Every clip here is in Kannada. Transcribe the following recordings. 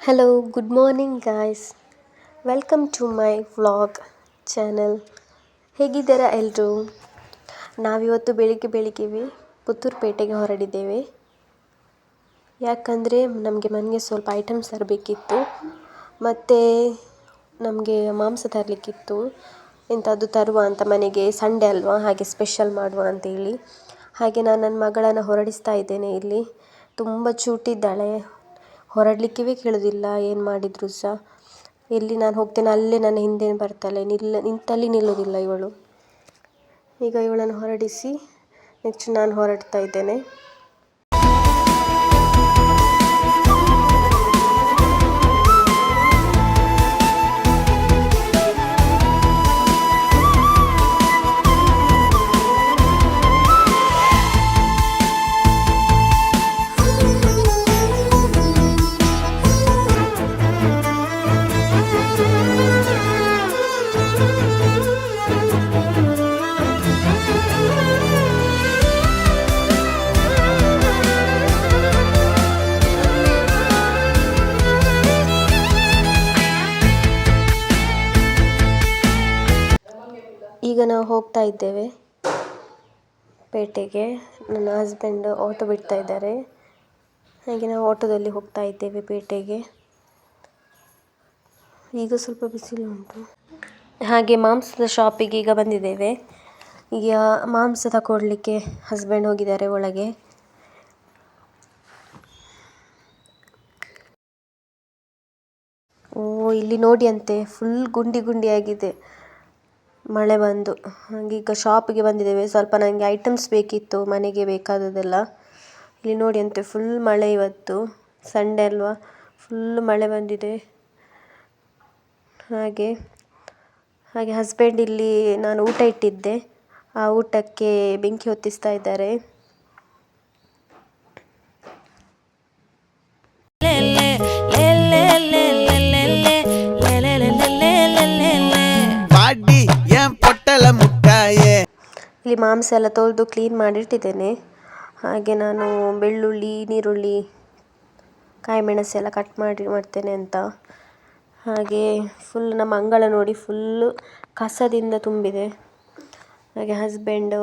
Hello, good morning, guys. Welcome to my vlog channel. ಹೇಗಿದ್ದೀರಾ ಎಲ್ಲರೂ? ನಾವಿವತ್ತು ಬೆಳಿಗ್ಗೆ ಪುತ್ತೂರು ಪೇಟೆಗೆ ಹೊರಟಿದ್ದೇವೆ. ಯಾಕಂದರೆ ನಮಗೆ ಮನೆಗೆ ಸ್ವಲ್ಪ ಐಟಮ್ಸ್ ತರಬೇಕಿತ್ತು, ಮತ್ತು ನಮಗೆ ಮಾಂಸ ತರಲಿಕ್ಕಿತ್ತು. ಎಂಥದ್ದು ತರುವ ಅಂತ ಮನೆಗೆ, ಸಂಡೇ ಅಲ್ವಾ, ಹಾಗೆ ಸ್ಪೆಷಲ್ ಮಾಡುವ ಅಂತೇಳಿ. ಹಾಗೆ ನಾನು ನನ್ನ ಮಗಳನ್ನು ಹೊರಡಿಸ್ತಾ ಇದ್ದೇನೆ. ಇಲ್ಲಿ ತುಂಬ ಚೂಟಿದ್ದಾಳೆ, ಹೊರಡಲಿಕ್ಕೆ ಕೇಳೋದಿಲ್ಲ, ಏನು ಮಾಡಿದರೂ ಸಹ. ಎಲ್ಲಿ ನಾನು ಹೋಗ್ತೇನೆ ಅಲ್ಲೇ ನನ್ನ ಹಿಂದೆ ಬರ್ತಾಳೆ, ನಿಂತಲ್ಲಿ ನಿಲ್ಲೋದಿಲ್ಲ ಇವಳು. ಈಗ ಇವಳನ್ನು ಹೊರಡಿಸಿ ನೆಕ್ಸ್ಟ್ ನಾನು ಹೊರಡ್ತಾ ಇದ್ದೇನೆ. ಈಗ ನಾವು ಹೋಗ್ತಾ ಇದ್ದೇವೆ ಪೇಟೆಗೆ. ನನ್ನ ಹಸ್ಬೆಂಡ್ ಆಟೋ ಬಿಡ್ತಾ ಇದ್ದಾರೆ, ಹಾಗೆ ನಾವು ಆಟೋದಲ್ಲಿ ಹೋಗ್ತಾ ಇದ್ದೇವೆ ಪೇಟೆಗೆ. ಈಗ ಸ್ವಲ್ಪ ಬಿಸಿಲು ಉಂಟು. ಹಾಗೆ ಮಾಂಸದ ಶಾಪಿಗೆ ಈಗ ಬಂದಿದ್ದೇವೆ. ಈಗ ಮಾಂಸ ತಗೊಳ್ಳಿಕ್ಕೆ ಹಸ್ಬೆಂಡ್ ಹೋಗಿದ್ದಾರೆ ಒಳಗೆ. ಇಲ್ಲಿ ನೋಡಿ ಅಂತೆ, ಫುಲ್ ಗುಂಡಿ ಆಗಿದೆ ಮಳೆ ಬಂದು. ಹಾಗೆ ಈಗ ಶಾಪಿಗೆ ಬಂದಿದ್ದೇವೆ. ಸ್ವಲ್ಪ ನನಗೆ ಐಟಮ್ಸ್ ಬೇಕಿತ್ತು, ಮನೆಗೆ ಬೇಕಾದದೆಲ್ಲ. ಇಲ್ಲಿ ನೋಡಿ ಅಂತೆ, ಫುಲ್ ಮಳೆ. ಇವತ್ತು ಸಂಡೇ ಅಲ್ವಾ, ಫುಲ್ ಮಳೆ ಬಂದಿದೆ. ಹಾಗೆ ಹಸ್ಬೆಂಡ್ ಇಲ್ಲಿ ನಾನು ಊಟ ಇಟ್ಟಿದ್ದೆ, ಆ ಊಟಕ್ಕೆ ಬೆಂಕಿ ಹೊತ್ತಿಸ್ತಾ ಇದ್ದಾರೆ. ಇಲ್ಲಿ ಮಾಂಸ ಎಲ್ಲ ತೊಳೆದು ಕ್ಲೀನ್ ಮಾಡಿಟ್ಟಿದ್ದೇನೆ. ಹಾಗೆ ನಾನು ಬೆಳ್ಳುಳ್ಳಿ, ನೀರುಳ್ಳಿ, ಕಾಯಿ ಮೆಣಸು ಎಲ್ಲ ಕಟ್ ಮಾಡ್ತೇನೆ ಅಂತ. ಹಾಗೆ ಫುಲ್ ನಮ್ಮ ಅಂಗಳ ನೋಡಿ, ಫುಲ್ಲು ಕಸದಿಂದ ತುಂಬಿದೆ. ಹಾಗೆ ಹಸ್ಬೆಂಡು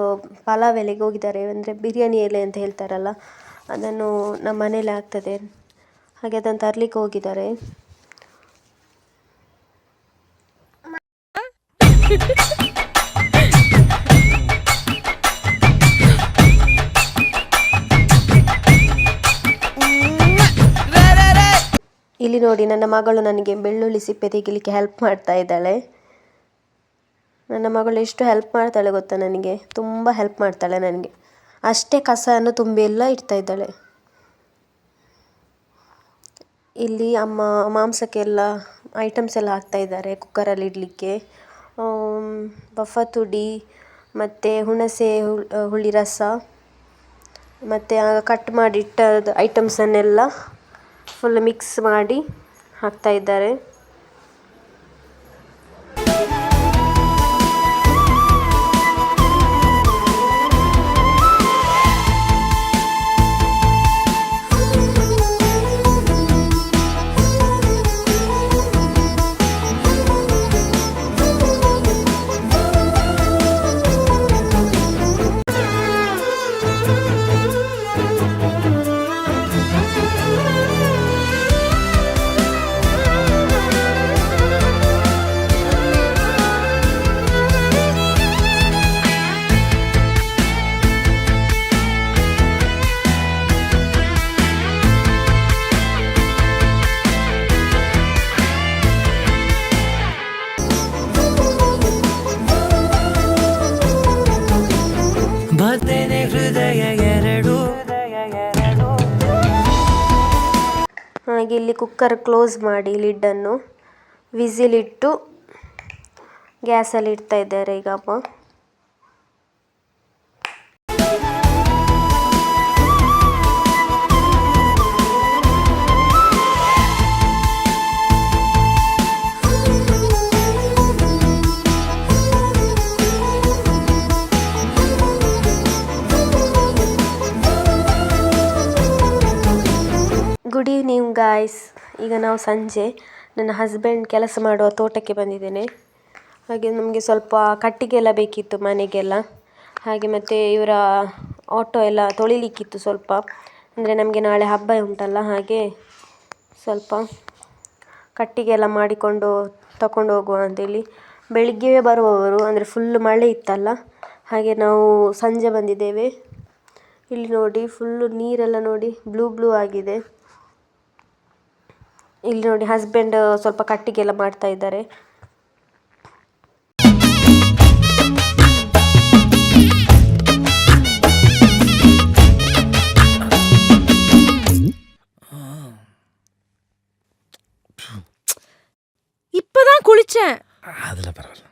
ಪಲಾವ್ ಎಲೆಗೆ ಹೋಗಿದ್ದಾರೆ, ಅಂದರೆ ಬಿರಿಯಾನಿ ಎಲೆ ಅಂತ ಹೇಳ್ತಾರಲ್ಲ, ಅದನ್ನು ನಮ್ಮ ಮನೇಲಿ ಆಗ್ತದೆ, ಹಾಗೆ ಅದನ್ನು ತರಲಿಕ್ಕೆ ಹೋಗಿದ್ದಾರೆ. ಇಲ್ಲಿ ನೋಡಿ, ನನ್ನ ಮಗಳು ನನಗೆ ಬೆಳ್ಳುಳ್ಳಿ ಸಿಪ್ಪೆ ತೆಗಿಲಿಕ್ಕೆ ಹೆಲ್ಪ್ ಮಾಡ್ತಾ ಇದ್ದಾಳೆ. ನನ್ನ ಮಗಳು ಎಷ್ಟು ಹೆಲ್ಪ್ ಮಾಡ್ತಾಳೆ ಗೊತ್ತಾ ನನಗೆ, ತುಂಬ ಹೆಲ್ಪ್ ಮಾಡ್ತಾಳೆ ನನಗೆ. ಅಷ್ಟೇ ಕಸವನ್ನು ತುಂಬಿ ಎಲ್ಲ ಇಡ್ತಾ ಇದ್ದಾಳೆ. ಇಲ್ಲಿ ಅಮ್ಮ ಮಾಂಸಕ್ಕೆಲ್ಲ ಐಟಮ್ಸ್ ಎಲ್ಲ ಹಾಕ್ತಾ ಇದ್ದಾರೆ ಕುಕ್ಕರಲ್ಲಿ ಇಡಲಿಕ್ಕೆ. ಬಫತ್ತುಡಿ ಮತ್ತು ಹುಣಸೆ ಹುಳಿ ರಸ, ಮತ್ತು ಕಟ್ ಮಾಡಿಟ್ಟ ಐಟಮ್ಸನ್ನೆಲ್ಲ ಫುಲ್ ಮಿಕ್ಸ್ ಮಾಡಿ ಹಾಕ್ತಾ ಇದ್ದಾರೆ. ಹಾಗೆ ಇಲ್ಲಿ ಕುಕ್ಕರ್ ಕ್ಲೋಸ್ ಮಾಡಿ ಲಿಡ್ಡನ್ನು ವಿಸಿಲಿಟ್ಟು ಗ್ಯಾಸಲ್ಲಿ ಇಡ್ತಾ ಇದ್ದಾರೆ ಈಗ ಅಮ್ಮ. ಗುಡ್ ಈವ್ನಿಂಗ್ ಗಾಯ್ಸ್, ಈಗ ನಾವು ಸಂಜೆ ನನ್ನ ಹಸ್ಬೆಂಡ್ ಕೆಲಸ ಮಾಡುವ ತೋಟಕ್ಕೆ ಬಂದಿದ್ದೇನೆ. ಹಾಗೆ ನಮಗೆ ಸ್ವಲ್ಪ ಕಟ್ಟಿಗೆ ಎಲ್ಲ ಬೇಕಿತ್ತು ಮನೆಗೆಲ್ಲ. ಹಾಗೆ ಮತ್ತು ಇವರ ಆಟೋ ಎಲ್ಲ ತೊಳಿಲಿಕ್ಕಿತ್ತು ಸ್ವಲ್ಪ. ಅಂದರೆ ನಮಗೆ ನಾಳೆ ಹಬ್ಬ ಉಂಟಲ್ಲ, ಹಾಗೆ ಸ್ವಲ್ಪ ಕಟ್ಟಿಗೆ ಎಲ್ಲ ಮಾಡಿಕೊಂಡು ತಗೊಂಡು ಹೋಗುವ ಅಂತೇಳಿ. ಬೆಳಿಗ್ಗೆಯೇ ಬರುವವರು, ಅಂದರೆ ಫುಲ್ ಮಳೆ ಇತ್ತಲ್ಲ, ಹಾಗೆ ನಾವು ಸಂಜೆ ಬಂದಿದ್ದೇವೆ. ಇಲ್ಲಿ ನೋಡಿ ಫುಲ್ಲು ನೀರೆಲ್ಲ ನೋಡಿ ಬ್ಲೂ ಆಗಿದೆ. ಇಲ್ಲಿ ನೋಡಿ ಹಸ್ಬೆಂಡ್ ಸ್ವಲ್ಪ ಕಟ್ಟಿಗೆ ಎಲ್ಲ ಮಾಡ್ತಾ ಇದ್ದಾರೆ. இப்பதான் குளிச்சேன். அதெல்லாம் பரவாயில்ல.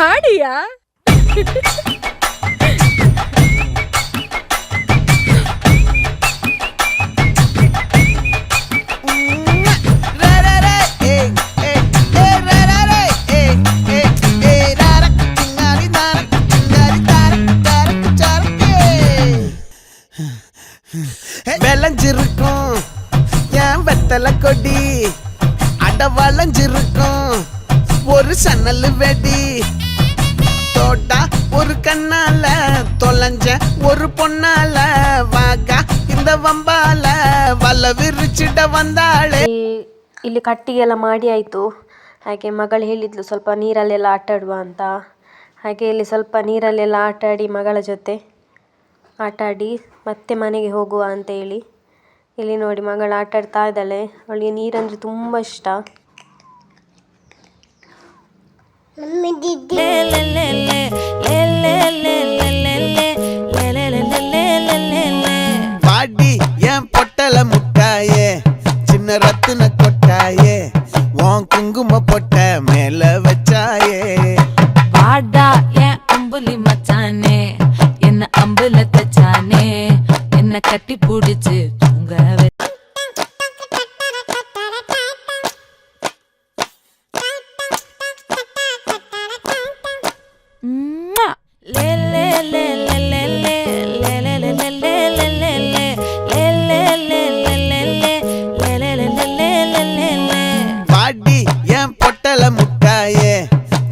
ஆடியா? விளைஞ்சிருக்கும் என் வெத்தலை கொடி, அட வளைஞ்சிருக்கும் ஒரு சன்னல் வெடி, தோட்டா ஒரு கண்ணால தொலைஞ்ச ஒரு பொண்ணால வாகா இந்த வம்பால வல்ல விரிச்சிட வந்தாಳೆ. ಇಲ್ಲಿ ಕಟ್ಟಿಗೆ ಎಲ್ಲ ಮಾಡಿ ಆಯಿತು. ಹಾಗೆ ಮಗಳು ಹೇಳಿದ್ಲು ಸ್ವಲ್ಪ ನೀರಲ್ಲೆಲ್ಲ ಆಟಾಡುವ ಅಂತ. ಹಾಗೆ ಇಲ್ಲಿ ಸ್ವಲ್ಪ ನೀರಲ್ಲೆಲ್ಲ ಆಟಾಡಿ ಮಗಳ ಜೊತೆ ಆಟಾಡಿ ಮತ್ತೆ ಮನೆಗೆ ಹೋಗುವ ಅಂತ ಹೇಳಿ. ಇಲ್ಲಿ ನೋಡಿ ಮಗಳು ಆಟಾಡ್ತಾ ಇದ್ದಾಳೆ. ಅವಳಿಗೆ ನೀರಂದರೆ ತುಂಬ ಇಷ್ಟ. பாடி என் பொட்டல முட்டாயே, சின்ன ரத்தின கொட்டாயே, உன் குங்கும பொட்ட மேல வச்சாயே. வாடா என் அம்புலி மச்சானே, என்ன அம்புல தச்சானே, என்ன கட்டி பிடிச்சு தூங்க பாடி என் பொட்டல முட்டாயே,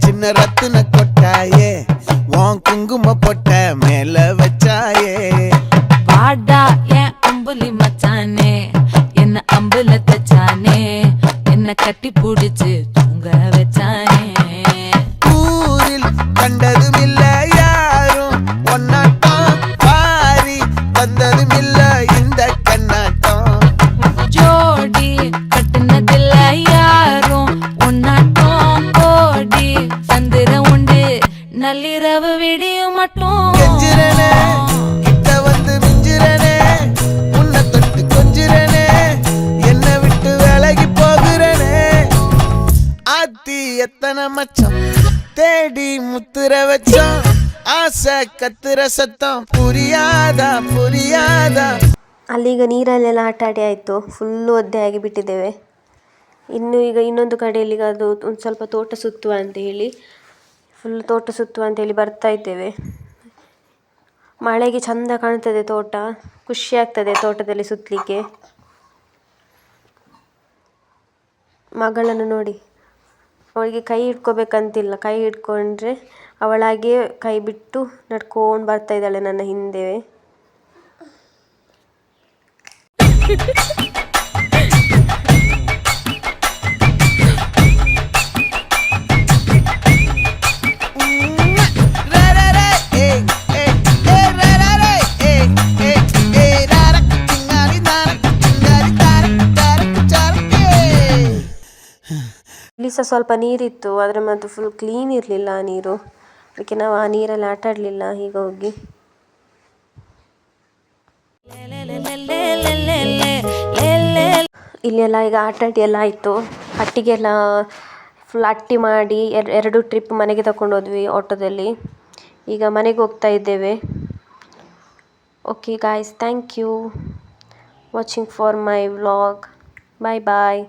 சின்ன ரத்தின கொட்டாயே, உன் குங்கும பொட்ட மேல வச்சாயே. வாடா என் அம்புலி மச்சானே, என்ன அம்புல தச்சானே, என்ன கட்டி பிடிச்சு தூங்க வச்சானே. ஊரில் கண்டதும் இல்ல யாரும் ஒன்னாட்டம், பாரி வந்ததும் இல்ல இந்த கண்ணாட்டம். ஜோடி கட்டுனதில்ல யாரும் உன்னாட்டம், கோடி சந்திர உண்டு நள்ளிரவு விடியும் மட்டும். கெஞ்சிரனே கிட்ட வந்து மிஞ்சிரனே, உன்னை தொட்டு கொஞ்சிரனே, என்னை விட்டு விலகி போகிறனே. ஆத்தி எத்தனை மச்சம் தேடி முத்துற வச்சோம், ஆசை கத்துற சத்தம் புரியாதா புரியாதா. ಅಲ್ಲೀಗ ನೀರಲ್ಲೆಲ್ಲ ಆಟಾಡಿ ಆಯಿತು. ಫುಲ್ಲು ಒದ್ದೆ ಆಗಿ ಬಿಟ್ಟಿದ್ದೇವೆ. ಈಗ ಇನ್ನೊಂದು ಕಡೆಯಲ್ಲಿ ಅದು ಒಂದು ಸ್ವಲ್ಪ ತೋಟ ಸುತ್ತುವ ಅಂತ ಹೇಳಿ, ಫುಲ್ ತೋಟ ಸುತ್ತುವ ಅಂತೇಳಿ ಬರ್ತಾ ಇದ್ದೇವೆ. ಮಳೆಗೆ ಚೆಂದ ಕಾಣ್ತದೆ ತೋಟ, ಖುಷಿ ಆಗ್ತದೆ ತೋಟದಲ್ಲಿ ಸುತ್ತಲಿಕ್ಕೆ. ಮಗಳನ್ನು ನೋಡಿ, ಅವಳಿಗೆ ಕೈ ಹಿಡ್ಕೋಬೇಕಂತಿಲ್ಲ, ಕೈ ಹಿಡ್ಕೊಂಡ್ರೆ ಅವಳಾಗೆ ಕೈ ಬಿಟ್ಟು ನಡ್ಕೊಂಡು ಬರ್ತಾ ಇದ್ದಾಳೆ ನನ್ನ ಹಿಂದೆ. ಇಲ್ಲಿ ಸಹ ಸ್ವಲ್ಪ ನೀರಿತ್ತು, ಆದರೆ ಮತ್ತು ಫುಲ್ ಕ್ಲೀನ್ ಇರಲಿಲ್ಲ ಆ ನೀರು. ಅದಕ್ಕೆ ನಾವು ಆ ನೀರಲ್ಲಿ ಆಟಾಡಲಿಲ್ಲ. ಈಗ ಹೋಗಿ ಇಲ್ಲೆಲ್ಲ ಈಗ ಆಟಾಡಿ ಎಲ್ಲ ಆಯಿತು. ಕಟ್ಟಿಗೆಲ್ಲ ಫುಲ್ ಅಟ್ಟಿ ಮಾಡಿ ಎರಡು ಟ್ರಿಪ್ ಮನೆಗೆ ತಗೊಂಡು ಹೋದ್ವಿ ಆಟೋದಲ್ಲಿ. ಈಗ ಮನೆಗೆ ಹೋಗ್ತಾ ಇದ್ದೇವೆ. Okay guys, thank you watching for my vlog. Bye bye.